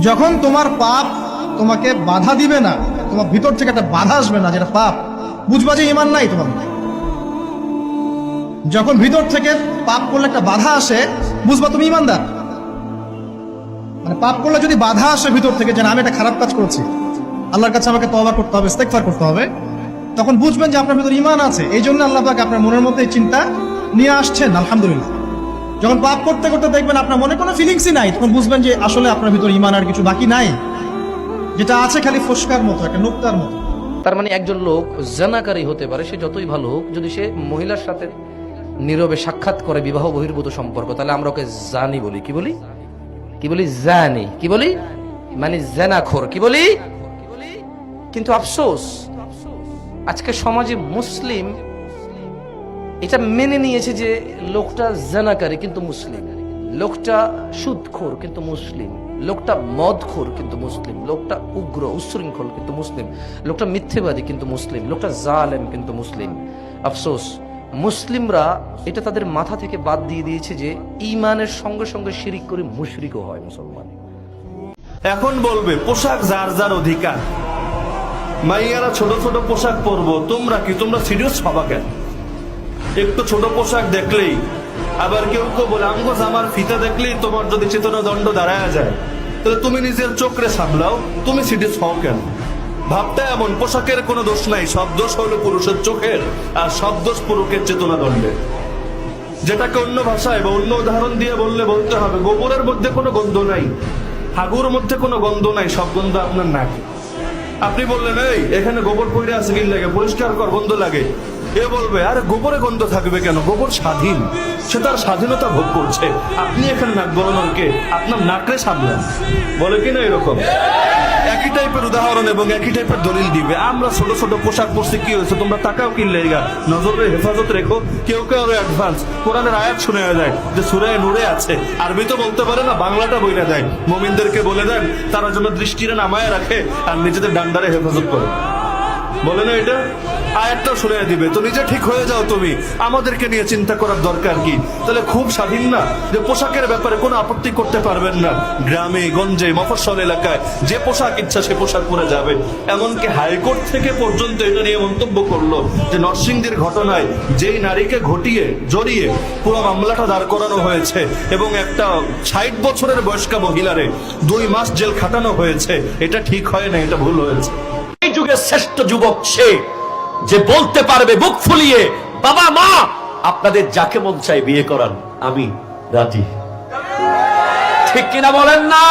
যখন তোমার পাপ তোমাকে বাধা দিবে না, তোমার ভিতর থেকে একটা বাধা আসবে না যেটা পাপ, বুঝবা যে ঈমান নাই তোমার। যখন ভিতর থেকে পাপ করলে একটা বাধা আসে, বুঝবা তুমি ঈমানদার। মানে পাপ করলে যদি বাধা আসে ভিতর থেকে যে আমি একটা খারাপ কাজ করেছি, আল্লাহর কাছে আমাকে তওবা করতে হবে, ইস্তেগফার করতে হবে, তখন বুঝবেন যে আপনার ভিতর ঈমান আছে। এই জন্য আল্লাহ পাক আপনার মনের মধ্যে এই চিন্তা নিয়ে আসছেন। আলহামদুলিল্লাহ। যখন পাপ করতে করতে দেখবেন আপনার মনে কোনো ফিলিংসই নাই, তখন বুঝবেন যে আসলে আপনার ভিতর ঈমান আর কিছু বাকি নাই, যেটা আছে খালি ফসকার মতো, একটা নুক্তার মতো। তার মানে একজন লোক জানাকারী হতে পারে, সে যতই ভালো হোক, যদি সে মহিলার সাথে নীরবে সাক্ষাৎ করে বিবাহ বহির্ভূত সম্পর্ক, তাহলে আমরা ওকে জানি বলি। কি বলি? কি বলি? জানি। কি বলি? মানে জানাখোর। কি বলি? কিন্তু আফসোস, আজকে সমাজে মুসলিম এটা মেনে নিয়েছে যে লোকটা জানাকারী কিন্তু মুসলিম, লোকটা সুদখোর কিন্তু মুসলিম, লোকটা মদখোর কিন্তু মুসলিম, লোকটা উগ্র উচ্ছৃঙ্খল কিন্তু মুসলিম, লোকটা মিথ্যেবাদী কিন্তু মুসলিম, লোকটা জালেম কিন্তু মুসলিম। আফসোস, মুসলিমরা এটা তাদের মাথা থেকে বাদ দিয়ে দিয়েছে যে ঈমানের সঙ্গে সঙ্গে শিরিক করে মুশরিকও হয় মুসলমান। এখন বলবে পোশাক যার যার অধিকার, মাইয়ারা ছোট ছোট পোশাক পরবো, তোমরা কি, তোমরা সিরিয়াস হবা কেন? একটু ছোট পোশাক দেখলেই, আবার কেউ কেউ বলে আমগো জামার ফিতা দেখলেই তোমার যদি চেতনা দণ্ড দাঁড়ায় যায়, তাহলে তুমি নিজের চোখরে সামলাও, তুমি সিরিয়াস হও কেন? ভাবটা এমন, পোশাকের কোনো দোষ নাই, সব দোষ হলো পুরুষের চোখের, আর সব দোষ পুরুষের চেতনা দণ্ডের। যেটাকে অন্য ভাষায় বা অন্য উদাহরণ দিয়ে বলতে হবে, গোবরের মধ্যে কোনো গন্ধ নাই, হাগুর মধ্যে কোনো গন্ধ নাই, সব গন্ধ আপনার নাকে। আপনি বললেন এই এখানে গোবর পড়ে আছে, কি লাগে, পরিষ্কার কর, গন্ধ লাগে। এ বলবে আরে গোবরে গন্ধ থাকবে কেন, গোবর স্বাধীন, সে তার স্বাধীনতা ভোগ করছে, আপনি এখানে নাক গলানোর কে? আপনার নাকরে সামলান, বলে কিনা এরকম? একই টাইপের উদাহরণ এবং একই টাইপের দলিল দিবে। আমরা ছোট ছোট পোশাক পরছি, কি হয়েছে, তোমরা টাকাও কিনলে, নজরের হেফাজত রেখো। কেউ কেউ আরো অ্যাডভান্স কোরআনের আয়াত শুনে যায় যে সূরা নূরে আছে, আরবি তো বলতে পারে না, বাংলাটা বইলা দেয়, মুমিনদেরকে বলে দেন তারা যেন দৃষ্টিরে নামায় রাখে আর নিজেদের ডান্ডারে হেফাজত করে। বলে না এটা? আয়াতটাও শুনে দিবে। তো নিজে ঠিক হয়ে যাও তুমি, আমাদেরকে নিয়ে চিন্তা করার দরকার কি? তাহলে খুব স্বাধীন না যে পোশাকের ব্যাপারে কোনো আপত্তি করতে পারবেন না, গ্রামে গঞ্জে মফস্বল এলাকায় যে পোশাক ইচ্ছা সে পোশাক পরে যাবে। এমনকি হাইকোর্ট থেকে পর্যন্ত এটা নিয়ে মন্তব্য করলো যে নরসিংদীর ঘটনায় যেই নারীকে জড়িয়ে পুরো মামলাটা দাঁড় করানো হয়েছে এবং একটা 60 বছরের বয়স্কা মহিলারে 2 মাস জেল খাটানো হয়েছে, এটা ঠিক হয় না, এটা ভুল হয়েছে। এই যুগের শ্রেষ্ঠ যুবক সে যে বলতে পারবে বুক ফুলিয়ে, বাবা মা আপনাদের যাকে মন চাই বিয়ে করান, আমি রাজি। ঠিক কিনা বলেন না?